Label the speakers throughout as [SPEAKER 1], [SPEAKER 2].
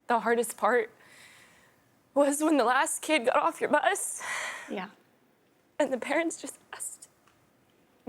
[SPEAKER 1] the hardest part was when the last kid got off your bus.
[SPEAKER 2] Yeah.
[SPEAKER 1] And the parents just asked,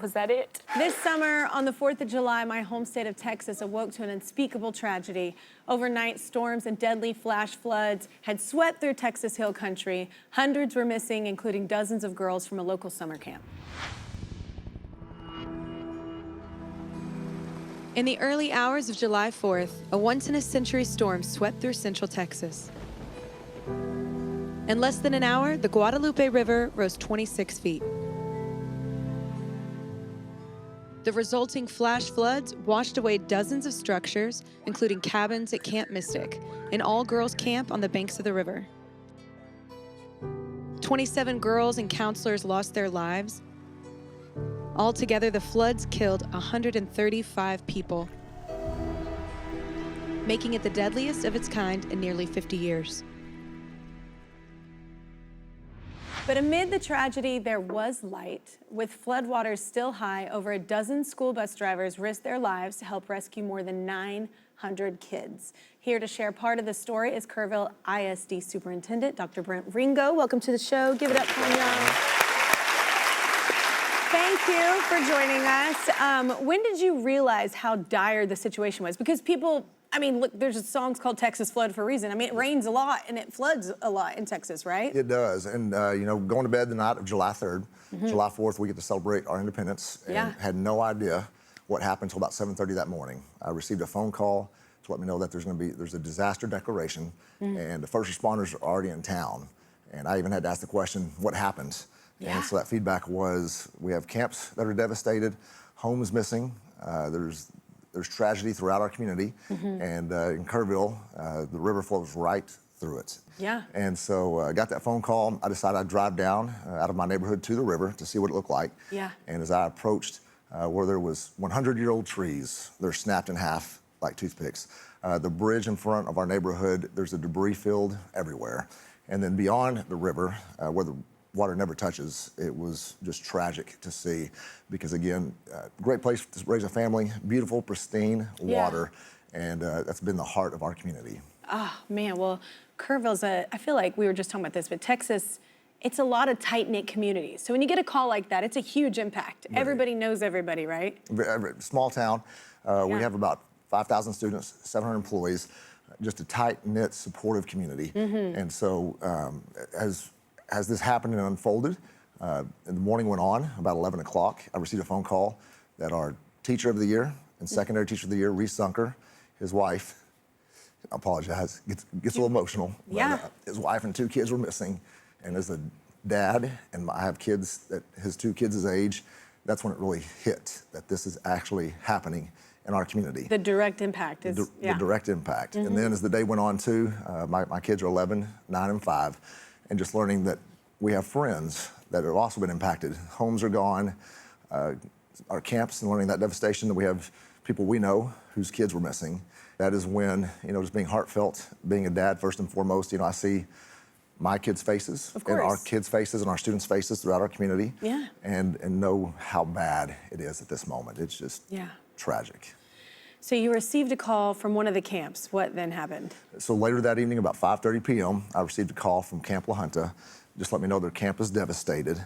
[SPEAKER 1] was that it?
[SPEAKER 2] This summer, on the 4th of July, my home state of Texas awoke to an unspeakable tragedy. Overnight storms and deadly flash floods had swept through Texas Hill Country. Hundreds were missing, including dozens of girls from a local summer camp. In the early hours of July 4th, a once-in-a-century storm swept through central Texas. In less than an hour, the Guadalupe River rose 26 feet. The resulting flash floods washed away dozens of structures, including cabins at Camp Mystic, an all-girls camp on the banks of the river. 27 girls and counselors lost their lives. Altogether, the floods killed 135 people, making it the deadliest of its kind in nearly 50 years. But amid the tragedy, there was light. With floodwaters still high, over a dozen school bus drivers risked their lives to help rescue more than 900 kids. Here to share part of the story is Kerrville ISD Superintendent, Dr. Brent Ringo. Welcome to the show. Give it up for him. Thank you for joining us. When did you realize how dire the situation was? Because people, I mean, look, there's a song called Texas Flood for a reason. I mean, it rains a lot and it floods a lot in Texas, right?
[SPEAKER 3] It does. And, you know, going to bed the night of July 3rd, July 4th, we get to celebrate our independence. And had no idea what happened until about 7:30 that morning. I received a phone call to let me know that there's a disaster declaration and the first responders are already in town. And I even had to ask the question, what happened? And so that feedback was, we have camps that are devastated, homes missing, there's tragedy throughout our community, and in Kerrville, the river flows right through it.
[SPEAKER 2] Yeah.
[SPEAKER 3] And so I got that phone call. I decided I'd drive down out of my neighborhood to the river to see what it looked like.
[SPEAKER 2] Yeah.
[SPEAKER 3] And as I approached where there was 100-year-old trees, they're snapped in half like toothpicks. The bridge in front of our neighborhood, there's a debris field everywhere. And then beyond the river, where the water never touches, it was just tragic to see because, again, great place to raise a family, beautiful, pristine water, and that's been the heart of our community.
[SPEAKER 2] Oh, man, well, Kerrville's I feel like we were just talking about this, but Texas, it's a lot of tight-knit communities. So when you get a call like that, it's a huge impact. Right. Everybody knows everybody, right?
[SPEAKER 3] Small town. We have about 5,000 students, 700 employees, just a tight-knit, supportive community. And so as this happened and unfolded, and the morning went on, about 11 o'clock, I received a phone call that our teacher of the year and secondary teacher of the year, Reese Sunker, his wife, I apologize, gets a little emotional.
[SPEAKER 2] Yeah.
[SPEAKER 3] But, his wife and 2 kids were missing. And as a dad, and I have kids that his 2 kids' his age, that's when it really hit that this is actually happening in our community.
[SPEAKER 2] The direct impact is,
[SPEAKER 3] the direct impact. And then as the day went on too, my kids are 11, 9, and 5, and just learning that we have friends that have also been impacted. Homes are gone, our camps, and learning that devastation, that we have people we know whose kids were missing. That is when, you know, just being heartfelt, being a dad first and foremost, you know, I see my kids' faces and our kids' faces and our students' faces throughout our community, and know how bad it is at this moment. It's just tragic.
[SPEAKER 2] So you received a call from one of the camps. What then happened?
[SPEAKER 3] So later that evening, about 5:30 p.m., I received a call from Camp La Junta. Just let me know their camp is devastated.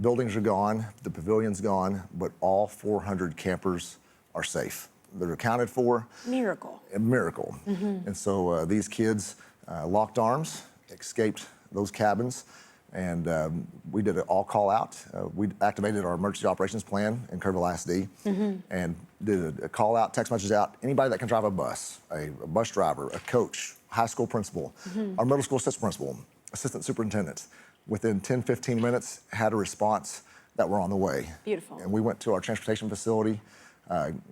[SPEAKER 3] Buildings are gone, the pavilion's gone, but all 400 campers are safe. They're accounted for. Miracle. A miracle. And so these kids locked arms, escaped those cabins, and we did an all call out. We activated our emergency operations plan in Kerrville ISD and did a call out, text messages out. Anybody that can drive a bus bus driver, a coach, high school principal, our middle school assistant principal, assistant superintendent, within 10, 15 minutes had a response that we're on the way.
[SPEAKER 2] Beautiful.
[SPEAKER 3] And we went to our transportation facility,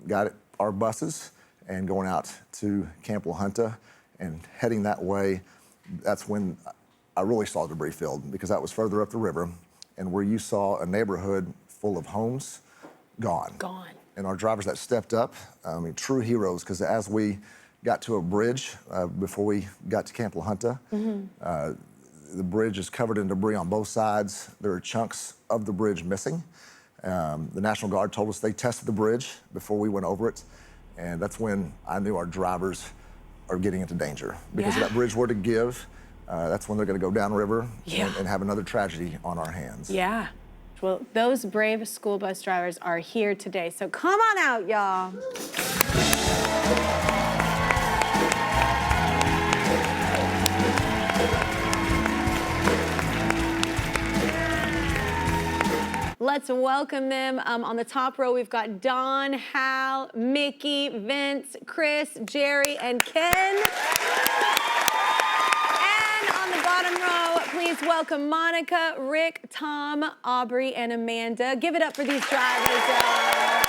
[SPEAKER 3] got our buses, and going out to Camp La Junta and heading that way. That's when I really saw the debris field, because that was further up the river, and where you saw a neighborhood full of homes gone.
[SPEAKER 2] Gone.
[SPEAKER 3] And our drivers that stepped up, I mean, true heroes, because as we got to a bridge before we got to Camp La Junta, the bridge is covered in debris on both sides. There are chunks of the bridge missing. The National Guard told us they tested the bridge before we went over it, and that's when I knew our drivers are getting into danger. Because if that bridge were to give, that's when they're going to go downriver and have another tragedy on our hands.
[SPEAKER 2] Yeah. Well, those brave school bus drivers are here today, so come on out, y'all. Let's welcome them. On the top row, we've got Don, Hal, Mickey, Vince, Chris, Jerry, and Ken. And on the bottom row, please welcome Monica, Rick, Tom, Aubrey, and Amanda. Give it up for these drivers, y'all.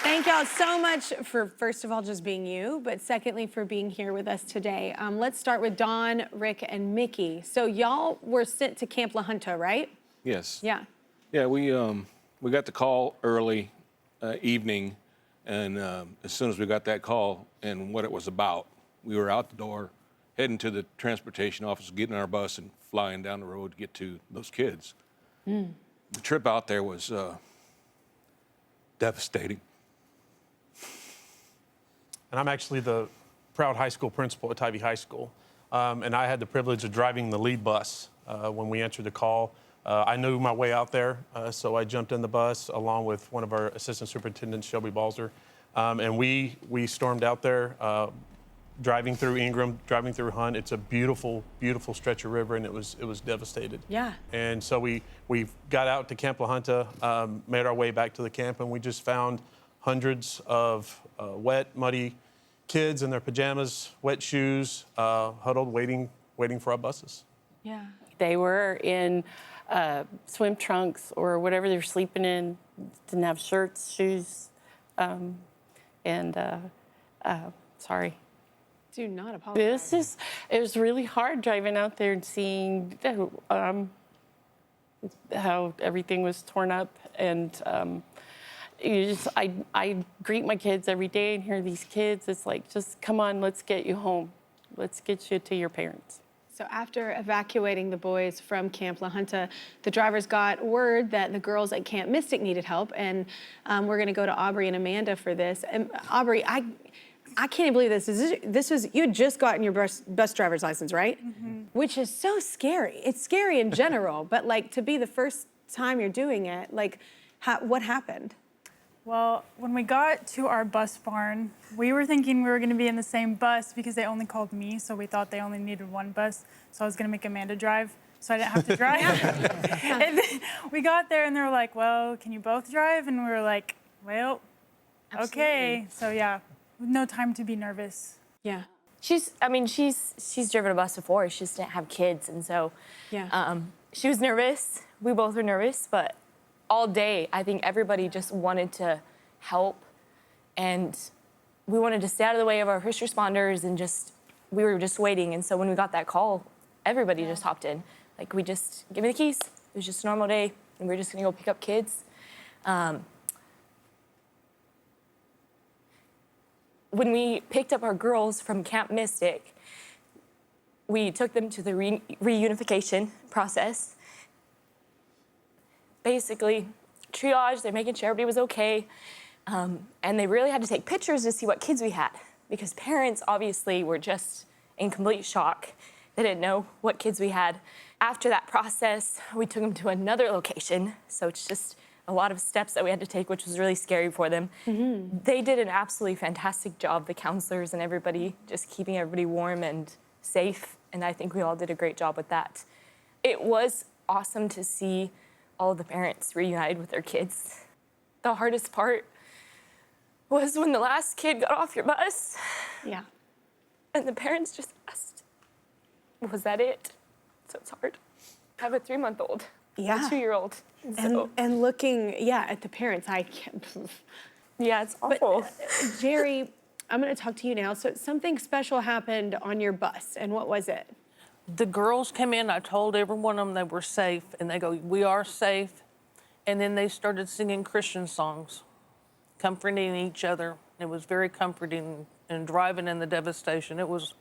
[SPEAKER 2] Thank y'all so much for, first of all, just being you, but secondly, for being here with us today. Let's start with Don, Rick, and Mickey. So y'all were sent to Camp La Junta, right?
[SPEAKER 4] Yes.
[SPEAKER 2] Yeah.
[SPEAKER 4] Yeah, we got the call early evening, and as soon as we got that call and what it was about, we were out the door, heading to the transportation office, getting on our bus and flying down the road to get to those kids. The trip out there was devastating.
[SPEAKER 5] And I'm actually the proud high school principal at Tybee High School. And I had the privilege of driving the lead bus when we answered the call. I knew my way out there, so I jumped in the bus along with one of our assistant superintendents, Shelby Balzer. And we stormed out there, driving through Ingram, driving through Hunt. It's a beautiful, beautiful stretch of river, and it was devastated.
[SPEAKER 2] Yeah.
[SPEAKER 5] And so we got out to Camp La Junta, made our way back to the camp, and we just found hundreds of wet, muddy kids in their pajamas, wet shoes, huddled, waiting for our buses.
[SPEAKER 2] Yeah.
[SPEAKER 1] They were in swim trunks or whatever they were sleeping in, didn't have shirts, shoes, sorry.
[SPEAKER 2] Do not apologize.
[SPEAKER 1] It was really hard driving out there and seeing how everything was torn up. And I greet my kids every day and hear these kids. It's like, just come on, let's get you home. Let's get you to your parents.
[SPEAKER 2] So after evacuating the boys from Camp La Junta, the drivers got word that the girls at Camp Mystic needed help, and we're going to go to Aubrey and Amanda for this. And Aubrey, I can't believe this. This was, you had just gotten your bus driver's license, right? Mm-hmm. Which is so scary. It's scary in general, but like to be the first time you're doing it, like what happened?
[SPEAKER 6] Well, when we got to our bus barn, we were thinking we were going to be in the same bus because they only called me, so we thought they only needed one bus. So I was going to make Amanda drive, so I didn't have to drive. And then we got there, and they were like, well, can you both drive? And we were like, well,
[SPEAKER 2] Absolutely.
[SPEAKER 6] Okay. So yeah, no time to be nervous.
[SPEAKER 2] Yeah.
[SPEAKER 1] She's driven a bus before. She just didn't have kids, and so she was nervous. We both were nervous, but all day, I think everybody just wanted to help, and we wanted to stay out of the way of our first responders, and we were just waiting. And so when we got that call, everybody just hopped in. Like, we just, give me the keys. It was just a normal day, and we were just gonna go pick up kids. When we picked up our girls from Camp Mystic, we took them to the reunification process. Basically, triage, they're making sure everybody was okay. And they really had to take pictures to see what kids we had, because parents obviously were just in complete shock. They didn't know what kids we had. After that process, we took them to another location. So it's just a lot of steps that we had to take, which was really scary for them. Mm-hmm. They did an absolutely fantastic job, the counselors and everybody, just keeping everybody warm and safe. And I think we all did a great job with that. It was awesome to see all of the parents reunited with their kids. The hardest part was when the last kid got off your bus.
[SPEAKER 2] Yeah.
[SPEAKER 1] And the parents just asked, was that it? So it's hard. I have a 3-month-old, a 2-year-old.
[SPEAKER 2] And looking, at the parents, I can't.
[SPEAKER 1] Yeah, it's awful.
[SPEAKER 2] But, Jerry, I'm gonna talk to you now. So something special happened on your bus, and what was it?
[SPEAKER 7] The girls came in, I told every one of them they were safe, and they go, we are safe. And then they started singing Christian songs, comforting each other. It was very comforting, and driving in the devastation. It was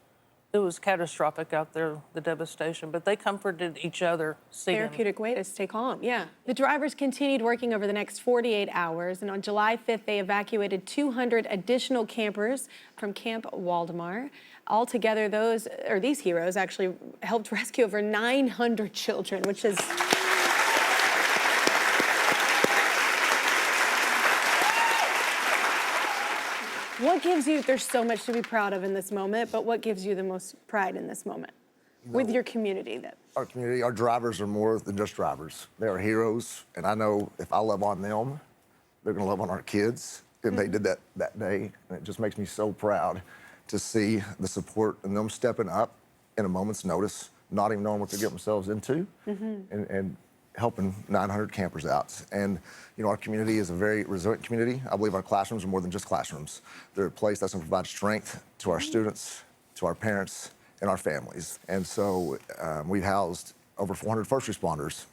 [SPEAKER 7] It was catastrophic out there, the devastation, but they comforted each other. Seeing.
[SPEAKER 2] Therapeutic way to stay calm, yeah. The drivers continued working over the next 48 hours, and on July 5th, they evacuated 200 additional campers from Camp Waldemar. Altogether, these heroes actually helped rescue over 900 children, which is... What gives you, there's so much to be proud of in this moment, but what gives you the most pride in this moment with your community?
[SPEAKER 3] Our community, our drivers are more than just drivers. They are heroes, and I know if I love on them, they're gonna love on our kids, and they did that day, and it just makes me so proud to see the support and them stepping up in a moment's notice, not even knowing what they're getting themselves into, and helping 900 campers out. And you know, our community is a very resilient community. I believe our classrooms are more than just classrooms. They're a place that's gonna provide strength to our students, to our parents, and our families. And so we housed over 400 first responders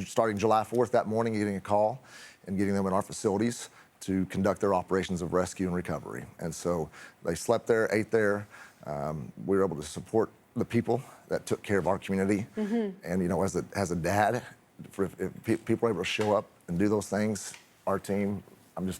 [SPEAKER 3] starting July 4th that morning, getting a call and getting them in our facilities to conduct their operations of rescue and recovery. And so they slept there, ate there. We were able to support the people that took care of our community. And you know, as a dad, if people are able to show up and do those things, our team, I'm just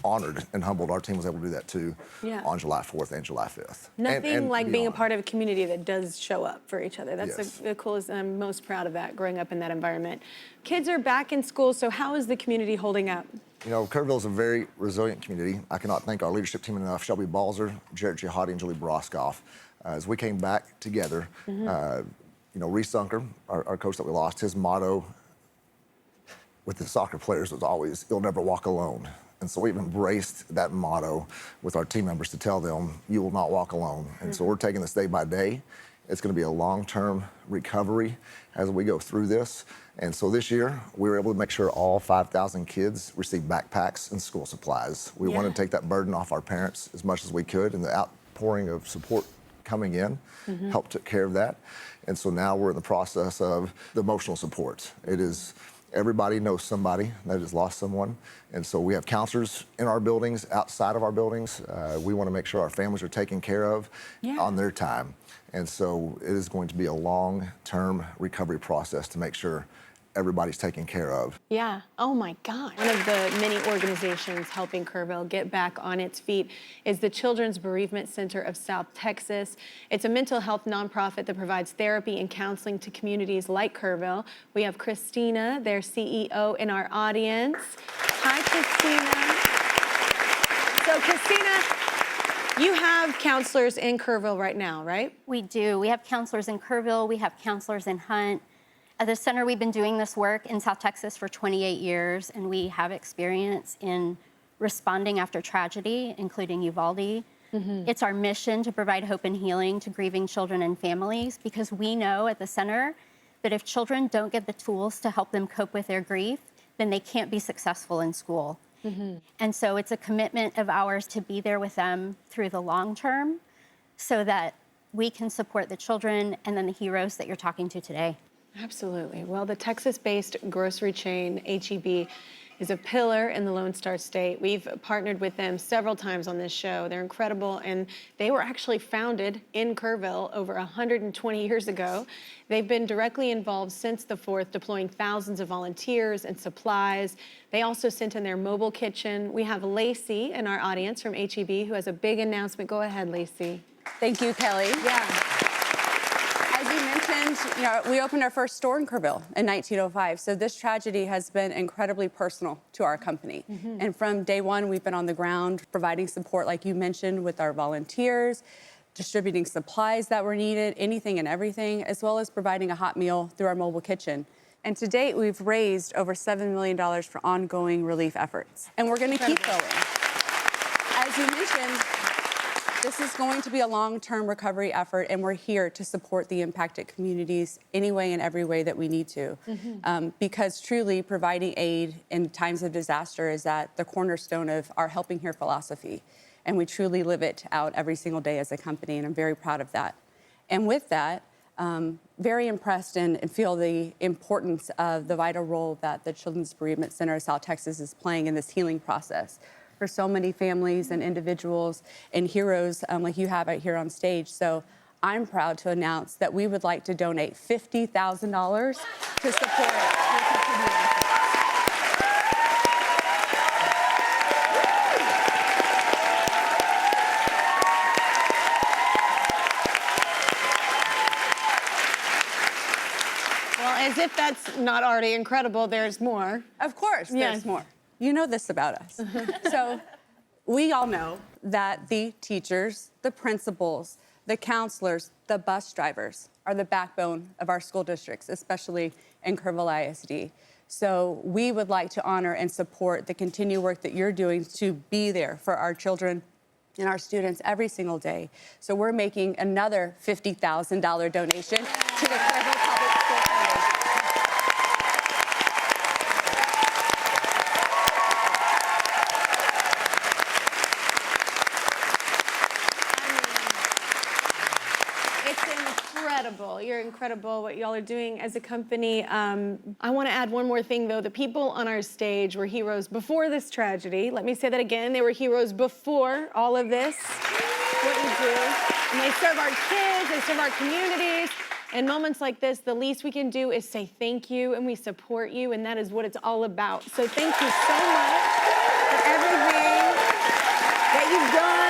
[SPEAKER 3] honored and humbled our team was able to do that too on July 4th and July 5th.
[SPEAKER 2] Nothing like being a
[SPEAKER 3] beyond.
[SPEAKER 2] part of a community that does show up for each other. That's
[SPEAKER 3] Yes.
[SPEAKER 2] the coolest, and I'm most proud of that, growing up in that environment. Kids are back in school, so how is the community holding up?
[SPEAKER 3] You know, Kerrville is a very resilient community. I cannot thank our leadership team enough, Shelby Balzer, Jarrett Jihadi, and Julie Broskoff. As we came back together, you know, Reese Unker, our coach that we lost, his motto with the soccer players was always, "You'll never walk alone." And so we've embraced that motto with our team members to tell them, "You will not walk alone." And so we're taking this day by day. It's going to be a long-term recovery as we go through this. And so this year, we were able to make sure all 5,000 kids received backpacks and school supplies. We wanted to take that burden off our parents as much as we could, and the outpouring of support coming in helped take care of that. And so now we're in the process of the emotional support. It is, everybody knows somebody that has lost someone. And so we have counselors in our buildings, outside of our buildings. We want to make sure our families are taken care of on their time. And so it is going to be a long-term recovery process to make sure everybody's taken care of.
[SPEAKER 2] Yeah. Oh my God. One of the many organizations helping Kerrville get back on its feet is the Children's Bereavement Center of South Texas. It's a mental health nonprofit that provides therapy and counseling to communities like Kerrville. We have Christina, their CEO, in our audience. Hi, Christina. So, Christina, you have counselors in Kerrville right now, right?
[SPEAKER 8] We do. We have counselors in Kerrville. We have counselors in Hunt. At the center, we've been doing this work in South Texas for 28 years, and we have experience in responding after tragedy, including Uvalde. It's our mission to provide hope and healing to grieving children and families, because we know at the center that if children don't get the tools to help them cope with their grief, then they can't be successful in school. And so it's a commitment of ours to be there with them through the long term so that we can support the children and then the heroes that you're talking to today.
[SPEAKER 2] Absolutely. Well, the Texas-based grocery chain, H-E-B, is a pillar in the Lone Star State. We've partnered with them several times on this show. They're incredible, and they were actually founded in Kerrville over 120 years ago. They've been directly involved since the 4th, deploying thousands of volunteers and supplies. They also sent in their mobile kitchen. We have Lacey in our audience from H-E-B who has a big announcement. Go ahead, Lacey.
[SPEAKER 9] Thank you, Kelly.
[SPEAKER 2] Yeah.
[SPEAKER 9] As you mentioned, we opened our first store in Kerrville in 1905. So this tragedy has been incredibly personal to our company. And from day one, we've been on the ground providing support, like you mentioned, with our volunteers, distributing supplies that were needed, anything and everything, as well as providing a hot meal through our mobile kitchen. And to date, we've raised over $7 million for ongoing relief efforts. And we're going to keep going. As you mentioned, this is going to be a long-term recovery effort, and we're here to support the impacted communities any way and every way that we need to. Because truly providing aid in times of disaster is at the cornerstone of our Helping Here philosophy. And we truly live it out every single day as a company, and I'm very proud of that. And with that, very impressed and feel the importance of the vital role that the Children's Bereavement Center of South Texas is playing in this healing process for so many families and individuals and heroes like you have out here on stage. So I'm proud to announce that we would like to donate $50,000 to support your continued efforts.
[SPEAKER 2] Well, as if that's not already incredible, there's more.
[SPEAKER 9] Of course, there's more. You know this about us. So we all know that the teachers, the principals, the counselors, the bus drivers are the backbone of our school districts, especially in Kerrville ISD. So we would like to honor and support the continued work that you're doing to be there for our children and our students every single day. So we're making another $50,000 donation to the Kerrville Public School Foundation.
[SPEAKER 2] Incredible. You're incredible what y'all are doing as a company. I want to add one more thing, though. The people on our stage were heroes before this tragedy. Let me say that again. They were heroes before all of this, what you do. And they serve our kids, they serve our communities. In moments like this, the least we can do is say thank you, and we support you, and that is what it's all about. So thank you so much for everything that you've done.